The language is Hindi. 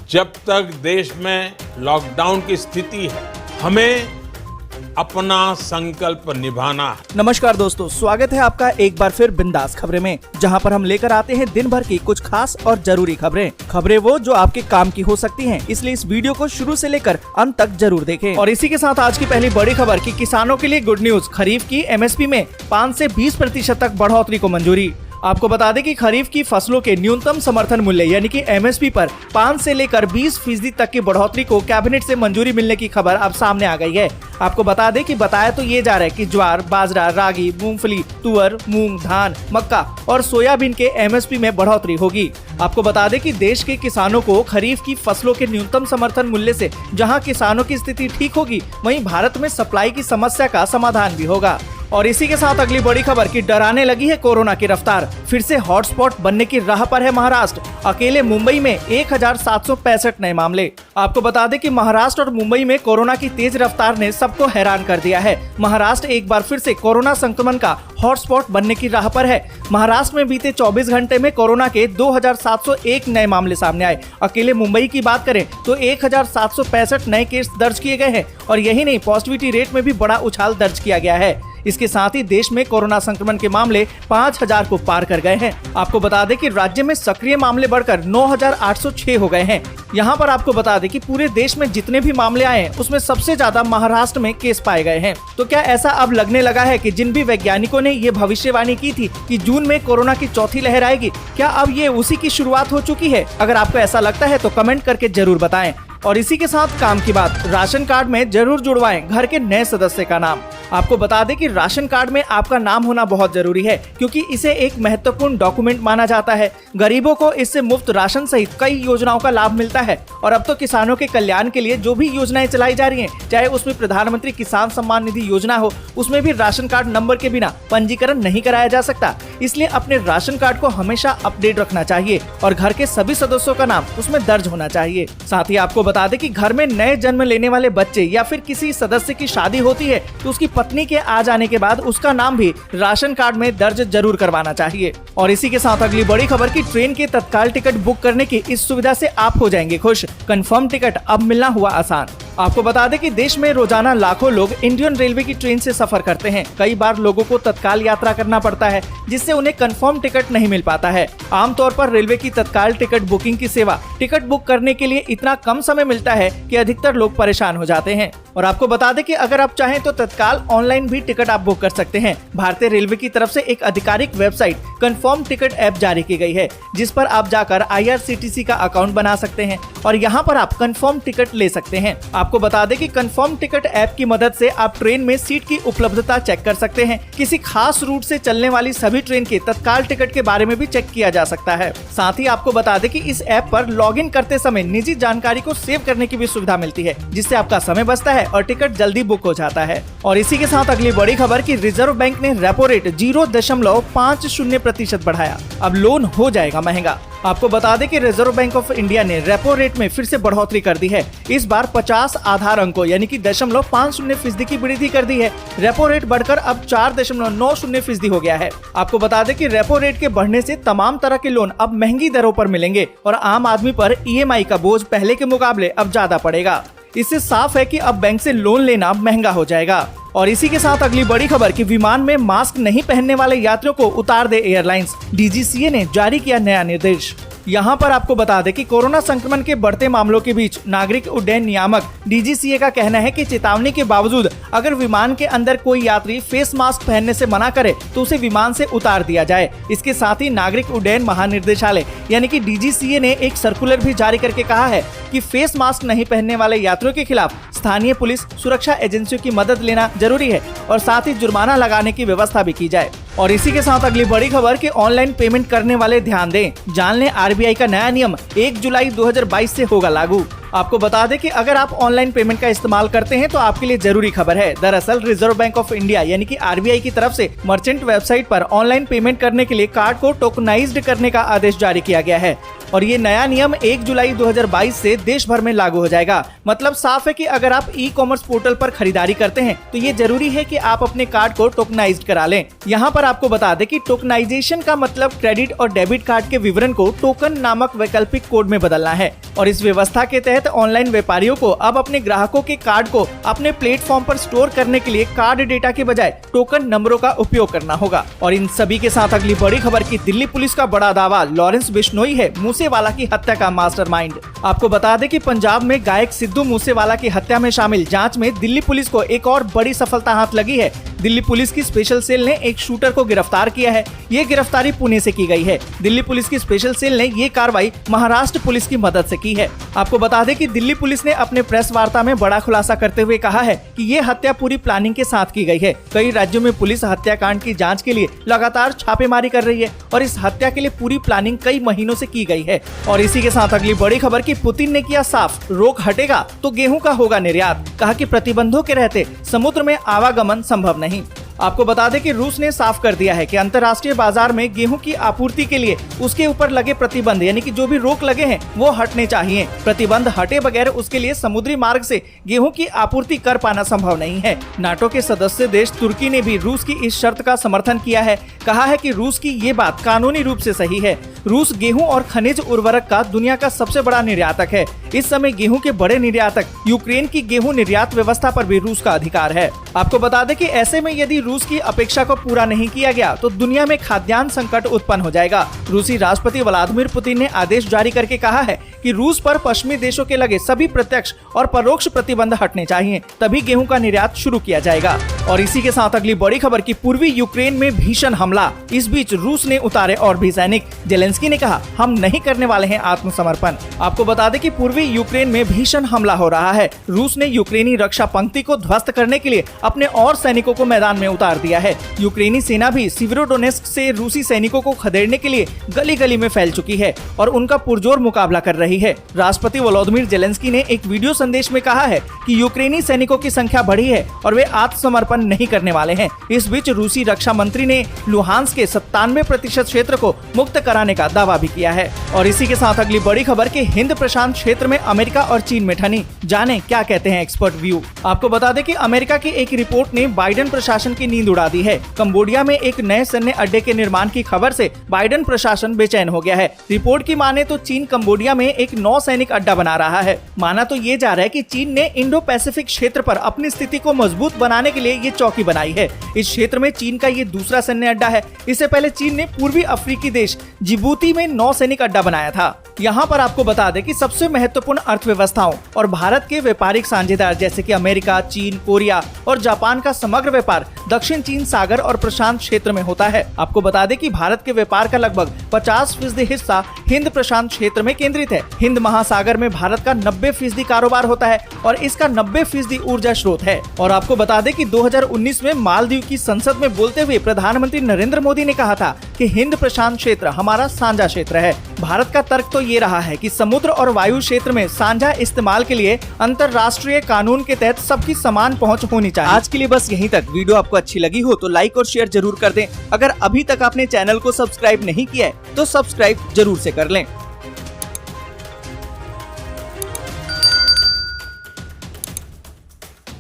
जब तक देश में लॉकडाउन की स्थिति है, हमें अपना संकल्प निभाना है। नमस्कार दोस्तों, स्वागत है आपका एक बार फिर बिंदास खबरें में, जहां पर हम लेकर आते हैं दिन भर की कुछ खास और जरूरी खबरें वो जो आपके काम की हो सकती हैं, इसलिए इस वीडियो को शुरू से लेकर अंत तक जरूर देखें। और इसी के साथ आज की पहली बड़ी खबर कि किसानों के लिए गुड न्यूज, खरीफ की एमएसपी में 5 से 20% तक बढ़ोतरी को मंजूरी। आपको बता दें कि खरीफ की फसलों के न्यूनतम समर्थन मूल्य यानी कि एमएसपी पर 5 से लेकर 20% तक की बढ़ोतरी को कैबिनेट से मंजूरी मिलने की खबर अब सामने आ गई है। आपको बता दें कि बताया तो ये जा रहा है कि ज्वार, बाजरा, रागी, मूंगफली, तुअर, मूंग, धान, मक्का और सोयाबीन के एमएसपी में बढ़ोतरी होगी। आपको बता दें कि देश के किसानों को खरीफ की फसलों के न्यूनतम समर्थन मूल्य से जहां किसानों की स्थिति ठीक होगी, वहीं भारत में सप्लाई की समस्या का समाधान भी होगा। और इसी के साथ अगली बड़ी खबर की डराने लगी है कोरोना की रफ्तार, फिर से हॉटस्पॉट बनने की राह पर है महाराष्ट्र। अकेले मुंबई में 1765 नए मामले। आपको बता दें कि महाराष्ट्र और मुंबई में कोरोना की तेज रफ्तार ने सबको हैरान कर दिया है। महाराष्ट्र एक बार फिर से कोरोना संक्रमण का हॉटस्पॉट बनने की राह पर है। महाराष्ट्र में बीते 24 घंटे में कोरोना के 2701 नए मामले सामने आए। अकेले मुंबई की बात करें तो 1765 नए केस दर्ज किए गए हैं और यही नहीं, पॉजिटिविटी रेट में भी बड़ा उछाल दर्ज किया गया है। इसके साथ ही देश में कोरोना संक्रमण के मामले 5000 को पार कर गए हैं। आपको बता दें कि राज्य में सक्रिय मामले बढ़कर 9806 हो गए हैं। यहाँ पर आपको बता दें कि पूरे देश में जितने भी मामले आए हैं, उसमें सबसे ज्यादा महाराष्ट्र में केस पाए गए हैं। तो क्या ऐसा अब लगने लगा है कि जिन भी वैज्ञानिकों ने ये भविष्यवाणी की थी कि जून में कोरोना की चौथी लहर आएगी, क्या अब ये उसी की शुरुआत हो चुकी है? अगर आपको ऐसा लगता है तो कमेंट करके जरूर बताएं। और इसी के साथ काम की बात, राशन कार्ड में जरूर जुड़वाएं घर के नए सदस्य का नाम। आपको बता दें कि राशन कार्ड में आपका नाम होना बहुत जरूरी है, क्योंकि इसे एक महत्वपूर्ण डॉक्यूमेंट माना जाता है। गरीबों को इससे मुफ्त राशन सहित कई योजनाओं का लाभ मिलता है। और अब तो किसानों के कल्याण के लिए जो भी योजनाएं चलाई जा रही हैं, चाहे उसमें प्रधानमंत्री किसान सम्मान निधि योजना हो, उसमें भी राशन कार्ड नंबर के बिना पंजीकरण नहीं कराया जा सकता। इसलिए अपने राशन कार्ड को हमेशा अपडेट रखना चाहिए और घर के सभी सदस्यों का नाम उसमें दर्ज होना चाहिए। साथ ही आपको बता दें कि घर में नए जन्म लेने वाले बच्चे या फिर किसी सदस्य की शादी होती है तो उसकी पत्नी के आ जाने के बाद उसका नाम भी राशन कार्ड में दर्ज जरूर करवाना चाहिए। और इसी के साथ अगली बड़ी खबर की ट्रेन के तत्काल टिकट बुक करने की इस सुविधा से आप हो जाएंगे खुश। कंफर्म टिकट अब मिलना हुआ आसान। आपको बता दें कि देश में रोजाना लाखों लोग इंडियन रेलवे की ट्रेन से सफर करते हैं। कई बार लोगों को तत्काल यात्रा करना पड़ता है, जिससे उन्हें कंफर्म टिकट नहीं मिल पाता है। आमतौर पर रेलवे की तत्काल टिकट बुकिंग की सेवा टिकट बुक करने के लिए इतना कम समय मिलता है कि अधिकतर लोग परेशान हो जाते हैं। और आपको बता दें कि अगर आप चाहें तो तत्काल ऑनलाइन भी टिकट आप बुक कर सकते हैं। भारतीय रेलवे की तरफ से एक आधिकारिक वेबसाइट कंफर्म टिकट ऐप जारी की गई है, जिस पर आप जाकर IRCTC का अकाउंट बना सकते हैं और यहाँ पर आप कंफर्म टिकट ले सकते हैं। आपको बता दें कि कंफर्म टिकट ऐप की मदद से आप ट्रेन में सीट की उपलब्धता चेक कर सकते हैं। किसी खास रूट से चलने वाली सभी ट्रेन के तत्काल टिकट के बारे में भी चेक किया जा सकता है। साथ ही आपको बता दें कि इस ऐप पर लॉगिन करते समय निजी जानकारी को सेव करने की भी सुविधा मिलती है, जिससे आपका समय बचता है और टिकट जल्दी बुक हो जाता है। और इसी के साथ अगली बड़ी खबर की रिजर्व बैंक ने रेपो रेट 0.50% बढ़ाया। अब लोन हो जाएगा महंगा। आपको बता दें कि रिजर्व बैंक ऑफ इंडिया ने रेपो रेट में फिर से बढ़ोतरी कर दी है। इस बार 50 आधार अंकों यानी कि 0.50% की वृद्धि कर दी है। रेपो रेट बढ़कर अब 4.90% हो गया है। आपको बता दें कि रेपो रेट के बढ़ने से तमाम तरह के लोन अब महंगी दरों पर मिलेंगे और आम आदमी पर EMI का बोझ पहले के मुकाबले अब ज्यादा पड़ेगा। इससे साफ है कि अब बैंक से लोन लेना महंगा हो जाएगा। और इसी के साथ अगली बड़ी खबर कि विमान में मास्क नहीं पहनने वाले यात्रियों को उतार दे एयरलाइंस। DGCA ने जारी किया नया निर्देश। यहाँ पर आपको बता दें कि कोरोना संक्रमण के बढ़ते मामलों के बीच नागरिक उड्डयन नियामक DGCA का कहना है कि चेतावनी के बावजूद अगर विमान के अंदर कोई यात्री फेस मास्क पहनने से मना करे तो उसे विमान से उतार दिया जाए। इसके साथ ही नागरिक उड्डयन महानिर्देशालय यानी कि DGCA ने एक सर्कुलर भी जारी करके कहा है कि फेस मास्क नहीं पहनने वाले यात्रियों के खिलाफ स्थानीय पुलिस सुरक्षा एजेंसियों की मदद लेना जरूरी है और साथ ही जुर्माना लगाने की व्यवस्था भी की जाए। और इसी के साथ अगली बड़ी खबर कि ऑनलाइन पेमेंट करने वाले ध्यान दें, जान लें RBI का नया नियम 1 जुलाई 2022 से होगा लागू। आपको बता दें कि अगर आप ऑनलाइन पेमेंट का इस्तेमाल करते हैं तो आपके लिए जरूरी खबर है। दरअसल रिजर्व बैंक ऑफ इंडिया यानी कि आरबीआई की तरफ से मर्चेंट वेबसाइट पर ऑनलाइन पेमेंट करने के लिए कार्ड को टोकनाइज्ड करने का आदेश जारी किया गया है और ये नया नियम 1 जुलाई 2022 से देश भर में लागू हो जाएगा। मतलब साफ है कि अगर आप ई कॉमर्स पोर्टल पर खरीदारी करते हैं तो ये जरूरी है कि आप अपने कार्ड को टोकनाइज्ड करा लें। यहाँ पर आपको बता दें कि टोकनाइजेशन का मतलब क्रेडिट और डेबिट कार्ड के विवरण को टोकन नामक वैकल्पिक कोड में बदलना है और इस व्यवस्था के तहत ऑनलाइन व्यापारियों को अब अपने ग्राहकों के कार्ड को अपने प्लेटफॉर्म पर स्टोर करने के लिए कार्ड डेटा के बजाय टोकन नंबरों का उपयोग करना होगा। और इन सभी के साथ अगली बड़ी खबर की दिल्ली पुलिस का बड़ा दावा, लॉरेंस बिश्नोई है मूसेवाला की हत्या का मास्टरमाइंड। आपको बता दें कि पंजाब में गायक सिद्धू मूसेवाला की हत्या में शामिल जांच में दिल्ली पुलिस को एक और बड़ी सफलता हाथ लगी है। दिल्ली पुलिस की स्पेशल सेल ने एक शूटर को गिरफ्तार किया है। ये गिरफ्तारी पुणे से की गई है। दिल्ली पुलिस की स्पेशल सेल ने ये कार्रवाई महाराष्ट्र पुलिस की मदद से की है। आपको बता दें कि दिल्ली पुलिस ने अपने प्रेस वार्ता में बड़ा खुलासा करते हुए कहा है कि ये हत्या पूरी प्लानिंग के साथ की गई है। कई राज्यों में पुलिस हत्याकांड की जांच के लिए लगातार छापेमारी कर रही है और इस हत्या के लिए पूरी प्लानिंग कई महीनों से की गई है। और इसी के साथ अगली बड़ी खबर की पुतिन ने किया साफ, रोक हटेगा तो गेहूं का होगा निर्यात। कहा कि प्रतिबंधों के रहते समुद्र में आवागमन संभव नहीं। आपको बता दें कि रूस ने साफ कर दिया है कि अंतर्राष्ट्रीय बाजार में गेहूं की आपूर्ति के लिए उसके ऊपर लगे प्रतिबंध यानी कि जो भी रोक लगे हैं वो हटने चाहिए। प्रतिबंध हटे बगैर उसके लिए समुद्री मार्ग से गेहूं की आपूर्ति कर पाना संभव नहीं है। नाटो के सदस्य देश तुर्की ने भी रूस की इस शर्त का समर्थन किया है। कहा है कि रूस की ये बात कानूनी रूप से सही है। रूस गेहूं और खनिज उर्वरक का दुनिया का सबसे बड़ा निर्यातक है। इस समय गेहूं के बड़े निर्यातक यूक्रेन की गेहूं निर्यात व्यवस्था पर भी रूस का अधिकार है। आपको बता दें कि ऐसे में यदि रूस की अपेक्षा को पूरा नहीं किया गया तो दुनिया में खाद्यान्न संकट उत्पन्न हो जाएगा। रूसी राष्ट्रपति व्लादिमीर पुतिन ने आदेश जारी करके कहा है कि रूस पर पश्चिमी देशों के लगे सभी प्रत्यक्ष और परोक्ष प्रतिबंध हटने चाहिए, तभी गेहूं का निर्यात शुरू किया जाएगा। और इसी के साथ अगली बड़ी खबर की पूर्वी यूक्रेन में भीषण हमला। इस बीच रूस ने उतारे और भी सैनिक। जेलेंस्की ने कहा, हम नहीं करने वाले हैं आत्मसमर्पण। आपको बता दें कि पूर्वी यूक्रेन में भीषण हमला हो रहा है। रूस ने यूक्रेनी रक्षा पंक्ति को ध्वस्त करने के लिए अपने और सैनिकों को मैदान में उतार दिया है। यूक्रेनी सेना भी सिवेरोडोनेस्क से रूसी सैनिकों को खदेड़ने के लिए गली गली में फैल चुकी है और उनका पुरजोर मुकाबला कर रही है। राष्ट्रपति वोलोदिमीर जेलेंस्की ने एक वीडियो संदेश में कहा है कि यूक्रेनी सैनिकों की संख्या बढ़ी है और वे आत्मसमर्पण नहीं करने वाले हैं। इस बीच रूसी रक्षा मंत्री ने लुहांस के 97% क्षेत्र को मुक्त कराने का दावा भी किया है। और इसी के साथ अगली बड़ी खबर के हिंद प्रशांत क्षेत्र में अमेरिका और चीन में ठनी। जाने क्या कहते हैं एक्सपर्ट व्यू। आपको बता दें कि अमेरिका की एक रिपोर्ट ने बाइडेन प्रशासन की नींद उड़ा दी है। कंबोडिया में एक नए सैन्य अड्डे के निर्माण की खबर से बाइडेन प्रशासन बेचैन हो गया है। रिपोर्ट की माने तो चीन कंबोडिया में एक नौ सैनिक अड्डा बना रहा है। माना तो ये जा रहा है कि चीन ने इंडो पैसिफिक क्षेत्र पर अपनी स्थिति को मजबूत बनाने के लिए ये चौकी बनाई है। इस क्षेत्र में चीन का ये दूसरा सैन्य अड्डा है। इससे पहले चीन ने पूर्वी अफ्रीकी देश जिबूती में 9 सैनिक अड्डा बनाया था। यहाँ पर आपको बता दें कि सबसे महत्वपूर्ण अर्थव्यवस्थाओं और भारत के व्यापारिक साझेदार जैसे कि अमेरिका, चीन, कोरिया और जापान का समग्र व्यापार दक्षिण चीन सागर और प्रशांत क्षेत्र में होता है। आपको बता दें कि भारत के व्यापार का लगभग 50% हिस्सा हिंद प्रशांत क्षेत्र में केंद्रित है। हिंद महासागर में भारत का 90% कारोबार होता है और इसका 90% ऊर्जा स्रोत है। और आपको बता दें कि 2019 में मालदीव की संसद में बोलते हुए प्रधानमंत्री नरेंद्र मोदी ने कहा था कि हिंद प्रशांत क्षेत्र हमारा साझा क्षेत्र है। भारत का तर्क तो ये रहा है कि समुद्र और वायु क्षेत्र में साझा इस्तेमाल के लिए अंतर्राष्ट्रीय कानून के तहत सबकी समान पहुंच होनी चाहिए। आज के लिए बस यहीं तक। वीडियो आपको अच्छी लगी हो तो लाइक और शेयर जरूर कर दें। अगर अभी तक आपने चैनल को सब्सक्राइब नहीं किया है तो सब्सक्राइब जरूर से कर लें।